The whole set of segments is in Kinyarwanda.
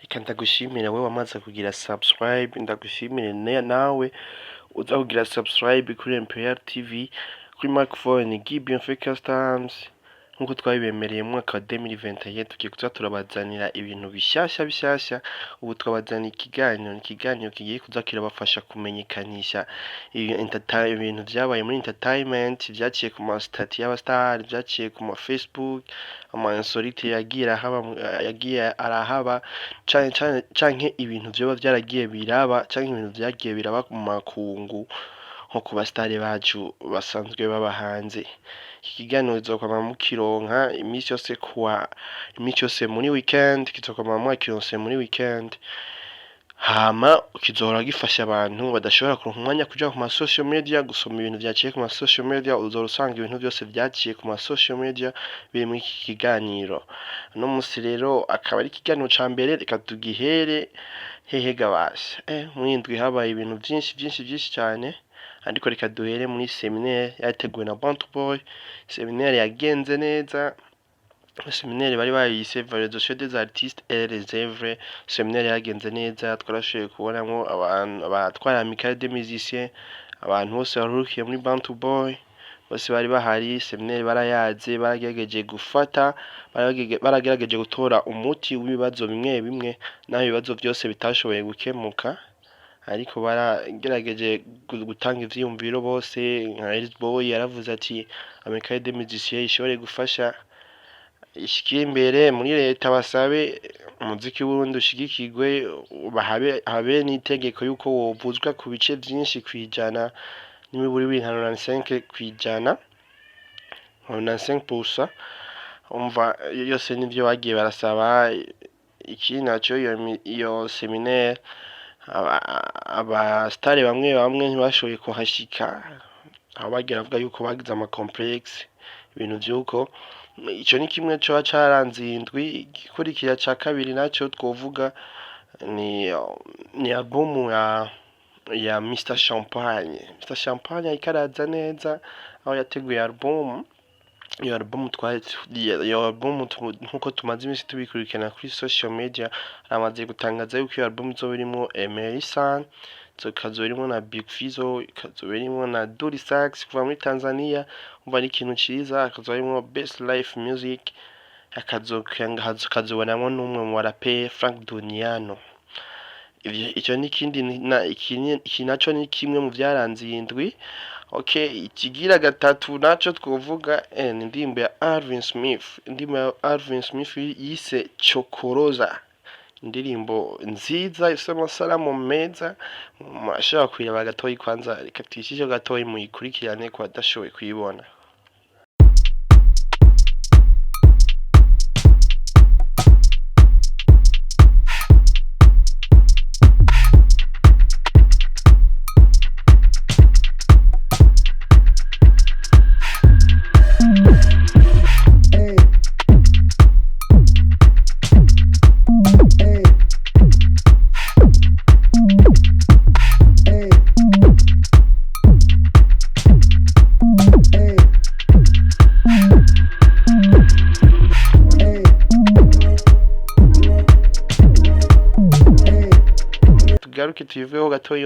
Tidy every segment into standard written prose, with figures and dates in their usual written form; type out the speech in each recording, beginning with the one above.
Reka ndagushimire we wamaze kugira subscribe, ndagushimire nawe uza kugira subscribe kuri MPR TV, kuri microphone Gibeon Customs. Nkuko twabibemereye mu mwaka wa 2021 tugiye kuza turabazanira ibintu bishasha. Ubu twabazanira ikiganiro kigiye kuza kirabafasha kumenyekanisha ibintu vyabaye muri entertainment, vyaciye ku ma stati y'abastar, vyaciye ku ma Facebook, ama insolite yagiye arahaba canke ibintu vyoba vyaragiye biraba, canke ibintu vyagiye biraba mu makungu nko ku bastare bacu basanzwe baba hanze. Iki kiganiro kizokwama mukironka imisi yose muri weekend, kizokwama mwakironse muri weekend. Hama kizohora gifasha abantu badashobora kuronka umwanya kuja ku ma social media gusoma ibintu vyaciye ku ma social media. Uzorusanga ibintu byose vyaciye ku ma social media biri muri iki kiganiro. No musi rero akaba ari ikiganiro ca mbere, reka tugihere hehe gabasha. Muri ndwi habaye ibintu vyinshi cyane, ariko reka duhere muri seminaire yateguwe na Bantu Boy. Seminaire yagenze neza. Seminaire bari bayise Valorisation des artistes et les œuvres. Seminaire yagenze neza, twarashoboye kubonamo abantu abatwara amicale des musiciens, abantu bose barukiye muri Bantu Boy bose bari bahari. Seminaire barayaze, baragerageje gutora umuti w'ibibazo bimwe naho ibibazo byose bitashoboye gukemuka, ariko baragerageje gutanga ivyiyumviro bose. Nka Boy yaravuze ati amicale des musiciens ishobore gufasha ishikire imbere muri leta, basabe umuziki w'Uburundi ushigikirwe, habe n'itegeko yuko wovuzwa ku bice vyinshi kwijana n'imiburi 95%. Umva yose nivyo bagiye barasaba. Iki naco iyo seminaire abastare bamwe ntibashoboye kuhashika, aho bagira bavuga yuko bagize ama complexe ibintu vyuko. Ico ni kimwe cyo caranze indwi. Igikurikira ca kabiri naco twovuga ni album ya Mr Champagne ikaraza neza, aho yateguye album. Iyo album nkuko tumaze imisi tubikurikirana kuri social media, amaze gutangaza yuko iyo album izoba irimo Menya, ikazoba irimo na Fizzo, ikazoba irimo na Dully Sax kuva muri Tanzania. Umva ni ikintu ciza. Akazoba irimo Best Life Music, akazobonamo n'umwe mu rapper Frank Duniano. Icyo ni iki naco ni kimwe mu vyaranze indwi. Okay, ikigira gatatu naco twovuga ni indirimbo ya allvin Smith yise Chokoroza. Indirimbo nziza ifite amasalamu meza, mashaka kwiraba gatoyi. Kwanza reka twishishe gatoyi muyikurikirane ko badashoboye kuyibona. Tugaruke tuyiveho gato.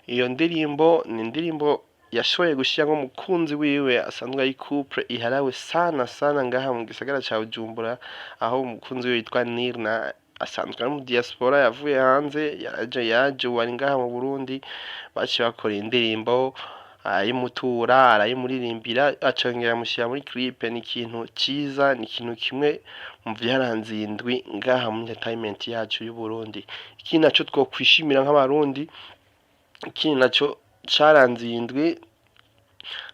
Iyo ndirimbo ni indirimbo yashoboye gushiramo umukunzi wiwe asanzwe ari couple iharawe sana ngaha mu gisagara ca Bujumbura, aho umukunzi wiwe yitwa Nirna asanzwe ari mu diaspora, yavuye hanze yaje wari ngaha mu Burundi. Baciye bakora indirimbo arayimutura, arayimuririmbira, acongera amushyira muri clip. Ni ikintu ciza, ni ikintu kimwe mu vyaranze indwi ngaha mu entertainment yacu y'u Burundi. Iki naco twokwishimira nk'abarundi. Iki naco caranze indwi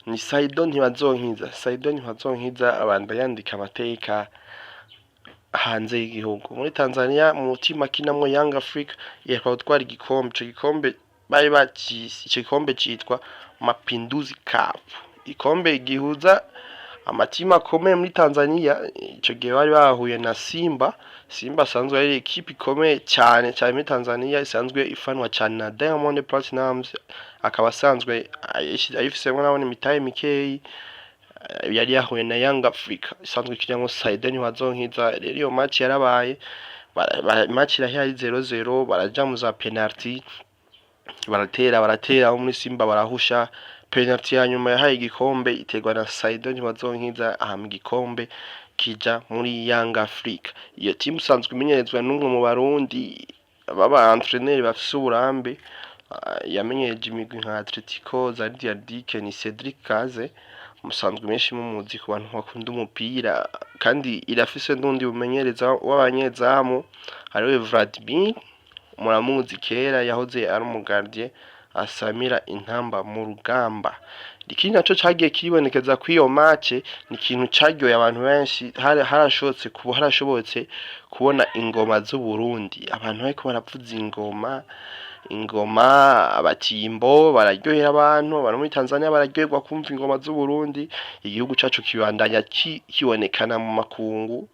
ni saidi ntibazonkiza. Abantu yandika amateka hanze y'igihugu. Muri Tanzania mu mutima kinamwo Young Africa yakwa gutwara igikombe. Ico gikombe bari bakisi, ico gikombe citwa Mapinduzi Cup, ikombe gihuza amatima akomeye muri Tanzania. Ico gihe bari bahuye na Simba asanzwe ari equipe ikomeye cyane muri Tanzania, isanzwe ifanwa cyane na Diamond Platnumz, akaba asanzwe ayifisemo nabone imitahe mikeyi. Yari yahuye na Young Africa isanzwe kirimo saidi ntibazonkiza. Rero iyo match yarabaye match irahari 0-0 baraja mu za penalty baratera muri Simba barahusha penalty ya nyuma yahaye igikombe itegwa na saidi ntibazonkiza aha mu gikombe kija muri Young Africa. Iyo team sanzwe imenyerezwa n'umwe mu Barundi baba entraîneur bafise uburambe yamenyeje imigwi nka Atletico Zadiadike ni Cedric Kaze musanzwe menshi mumuzi ku bantu bakunda umupira kandi irafise n'undi bumenyereza w'abanyezamu ariwe Vladimir muramuzi kera yahoze ari umugardien asamira intamba mu rugamba. Ikindi naco cagiye kiribonekeza ku iyo match ni ikintu cagyoye abantu benshi harashobotse kubona ingoma z'u Burundi abantu bariko baravuza ingoma abatimbo bararyohera abantu muri Tanzania bararyoherwa kumva ingoma z'u Burundi igihugu cacu kibandanya kibonekana mu makungu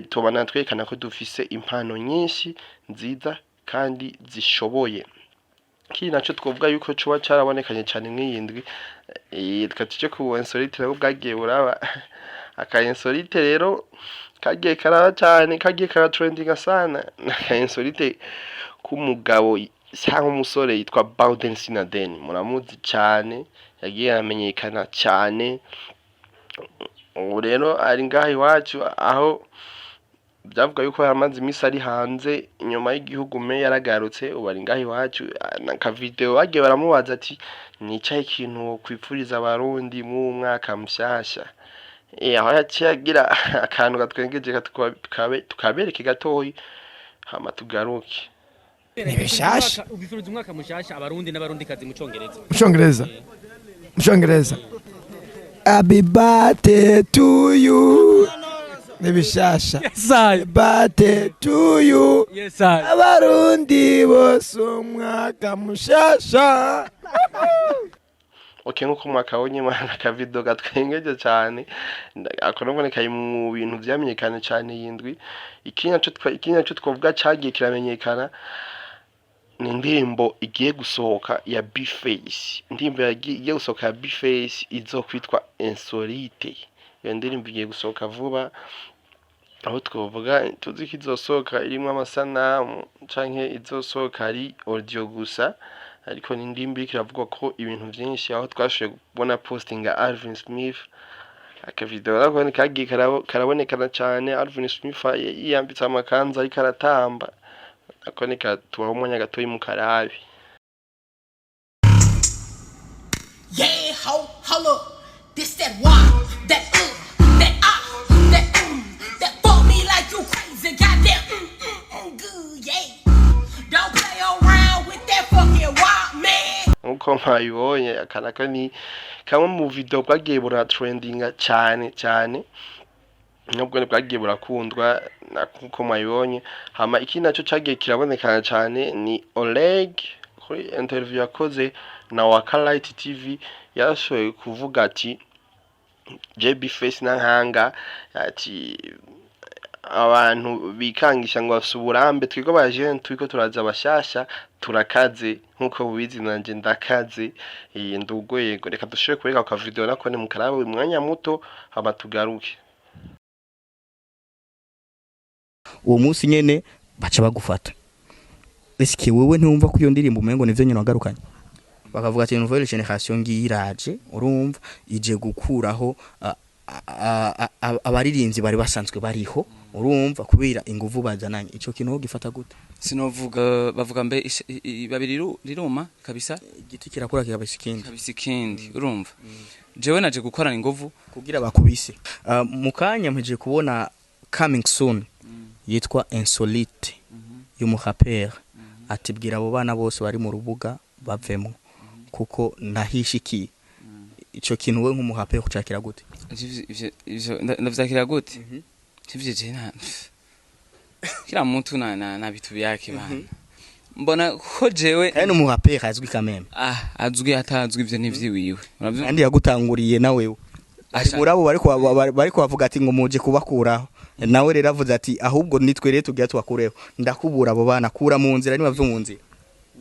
tubana twerekana ko dufise impano nyinshi nziza kandi zishoboye. Kiri naco twovuga yuko cuba carabonekanye cyane mw'iyindwi twatije ku insolite nabo bwagiye buraba aka insolite rero kagiye karaba cyane kagiye kara trending sana aka insolite k'umugabo cyangwa umusore yitwa baodeni sinadeni muramuzi cyane yagiye amenyekana cyane ubu rero ari ngaha iwacu aho byavuga yuko yamaze imisi ari hanze inyuma y'igihugu me yaragarutse ubu ari ngaha iwacu naka video bagiye baramubaza ati nicaye ikintu kwipfuriza abarundi mu mwaka mushasha aho yaciye agira akantu gatwengeje tukabereke gatoyi hama tugaruke ni bishasha ubifuriza umwaka mushasha abarundi n'abarundi kazi mu Congereza happy birthday to you ni bishasha yes birthday to you yes abarundi bose umwaka mushasha. Okay nkuko mwakabonye mwana ka video gatwengeje cyane akonoboneka mu bintu vyamenyekana cyane yindwi ikinya cyo twavuga cagiye kiramenyekana ni indirimbo igiye gusohoka ya bface indirimbo yagiye gusohoka ya bface izokwitwa insolite. Iyo ndirimbo igiye gusohoka vuba aho twavuga tuzi ko izosohoka irimo amasanamu canke izosohoka ari audio gusa ariko ni indirimbo kiravuga ko ibintu byinshi aho twashoboye kubona posting ya Allvin Smith aka video nako kagiye karabonekana cyane Allvin Smith yambitse amakanza ariko aratamba ako ni katuwa umwanya gatoyi mu karabi. Yeah, hello, this that why, that that bought me like you crazy, goddamn, good, yeah. Don't play around with that fucking wild man. Nkuko mpayibonye akanaka ni kamwe mu video bwagiye bura trendinga cyane nubwo ne bwagiye burakundwa nkuko mpayibonye hama iki naco cagiye kirabonekana cyane ni olegue kuri interview yakoze na Wakalight TV yashoye kuvuga ati bface nankanga ati abantu bikangisha ngo basuburambe twigo baje twiko turaza bashasha turakaze nkuko bubizi nanje ndakaze ndugwe reka dushire kureka ka video nako ne mukarabe umwanya muto haba tugaruke. Uwo munsi nyene baca bagufata eske wewe ntumva ko iyo ndirimbo umengo nivyo nyene wagarukanye bakavuga ati nouvelle génération ngiraje urumva ije gukuraho abaririnzi bari basanzwe bariho urumva kubira inguvu bazananye ico kintu gifata gute sinovuga bavuga mbe babiri riruma kabisa igiti kirakura kikabisa ikindi urumva jewe naje gukorana inguvu kugira bakubise mukanya mpeje kubona coming soon yitwa insolite y'umuhapera atibwira abo bana bose bari mu rubuga bavemo kuko nahishikiye ico kintu we nk'umuhapera kucakira gute ivyo ndavyakira gute tivye je kila muntu na bitu byake bana mbona ko jewe kandi umuhapera azwi kameme azwi atazwi ivyo nivyiwiwe kandi yagutanguriye nawe murabo bariko bavuga ati ngo muje kubakuraho nawe rero avuze ati ahubwo nitwe rero tugiye twakureho ndakubura abo bana kura mu nzira ni bavye mu nzira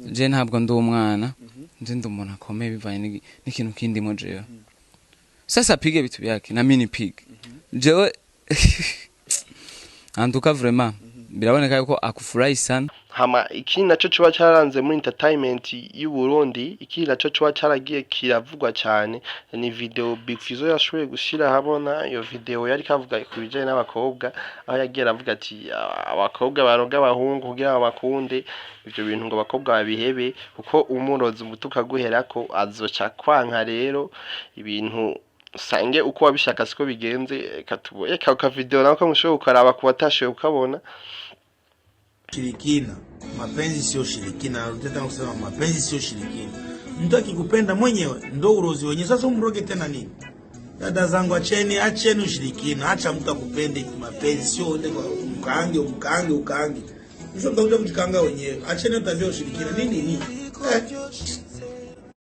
je ntabwo ndi umwana nje ndi umuntu akomeye bivanye n'ikintu kindi mo jewe sasa pige bitu byake na mini pig jewe antuka vraiment biraboneka yuko akufurahi sana. Hama ikindi naco cuba cyaranze muri entertainment y'u Burundi, ikindi naco cuba cyaragiye kiravugwa cyane ni video Big Fizzo yashoboye gushira habona. Iyo video yari kavuga ku bijanye n'abakobwa, aho yagiye aravuga ati abakobwa baroga abahungu kugira bakunde, ivyo bintu ngo abakobwa babihebe kuko umurozi umutuka guherako azoca kwanka. Rero ibintu sange uko wabishaka siko bigenze, katuboye ka video nako mushoboye ukaraba ku batashoboye ukabona. Shirikina, mapenzi sio shirikina. Narudia tena kusema mapenzi sio shirikina. Mtu akikupenda mwenyewe ndo urozi wenyewe. Sasa umroge tena nini? Dada zangu, acheni ushirikina. Acha mtu akupende mapenzi, sio uende kwa ukaange. Msho mtakuja kujikanga wenyewe. Acheni tabia ushirikina. Nini?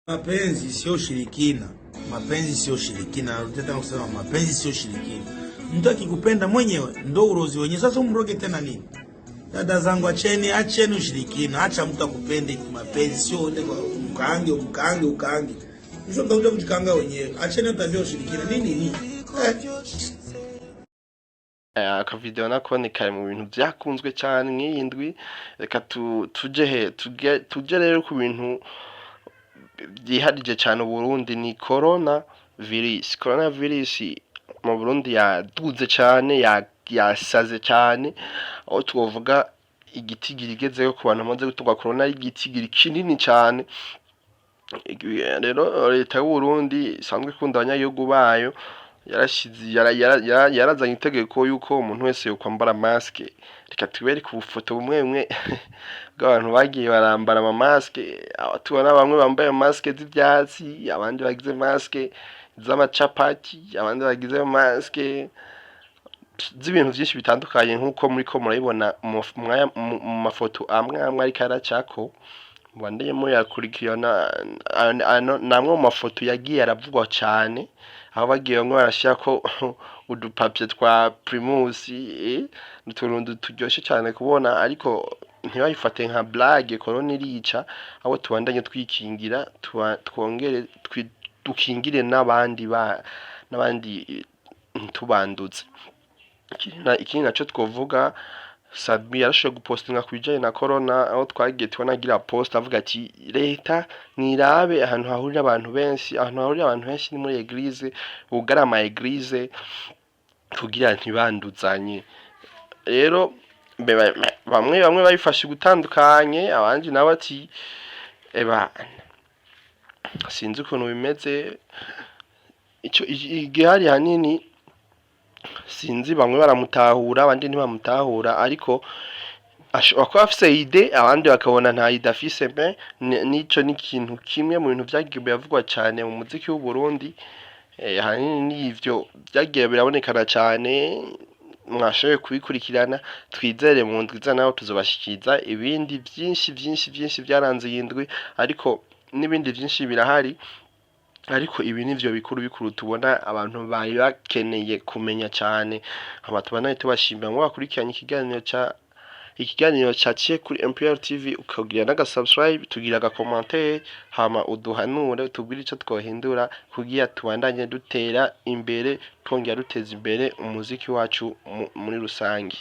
Mapenzi sio shirikina. Mapenzi sio shirikina. Narudia tena kusema mapenzi sio shirikina. Mtu akikupenda mwenyewe ndo urozi wenyewe. Sasa umroge tena nini? Dada zangu, acheni ushirikina. Acha mtu akupende mapenzi, sio uende kwa ukaange. Msho mtakuja kujikanga wenyewe. Acheni tabia ushirikina. Nini? Aka video nako ni kare mu bintu byakunzwe cyane nk'iyi ndwi. Reka tuje rero ku bintu byihadije cyane Burundi ni corona virus. Corona virus mu Burundi yaduze cyane, yasaze cyane, aho tuvuga igitigiri igezeyo ku bantu bamaze gutungwa corona ari igitigiri kinini cyane. Rero leta y'u Burundi isanzwe ikunda abanyagihugu bayo yarazanye itegeko yuko umuntu wese yokwambara maske. Reka tubere ku bufoto bumwe bw'abantu bagiye barambara ama maske. Tubona bamwe bambaye maske z'ibyatsi, abandi bagize maske z'amacapati, abandi bagize maske z'ibintu byinshi bitandukanye nk'uko ko murabibona mu mafoto amwe ariko aracako. Bandeyemo yakurikirana namwe mu mafoto yagiye aravugwa cyane, aho bagiye ngo barashya ko udupapye twa Primus n'utuntu turyoshye cyane kubona, ariko ntibayifate nka blague. Corona irica, aho tubandanye twikingira, twongere dukingire n'abandi ntitubanduze. Ikindi naco twovuga, satb yarashoboye gupostinga ku bijanye na corona, aho twagiye tubonagira post avuga ati leta nirabe ahantu hahurira abantu benshi, ni muri eglise, bugara ama eglise kugira ntibanduzanye. Rero bamwe bayifashe gutandukanye, abandi nabo ati sinzi ukuntu bimeze. Igihari hanini sinzi, bamwe baramutahura abandi ntibamutahura, ariko ashobora kuba afise ide abandi bakabona nta ide afise. Nico ni ikintu kimwe mu bintu byagiye bivugwa cyane mu muziki w'u Burundi. Hanini n'ivyo byagiye birabonekana cyane, mwashoboye kubikurikirana. Twizere mu ndwi naho tuzobashikiza ibindi byinshi byaranze iyi ndwi, ariko n'ibindi byinshi birahari. Ariko ibi nivyo bikuru tubona abantu bari bakeneye kumenya cyane. Abatubana tubashimira ngo bakurikiranye ikiganiro cyaciye kuri MPR TV, ukagira n'agasubscribe, tugira agakommentaire, hama uduhanure tubwire ico twohindura kugira tubandanye dutera imbere, twongera duteza imbere umuziki wacu muri rusangi.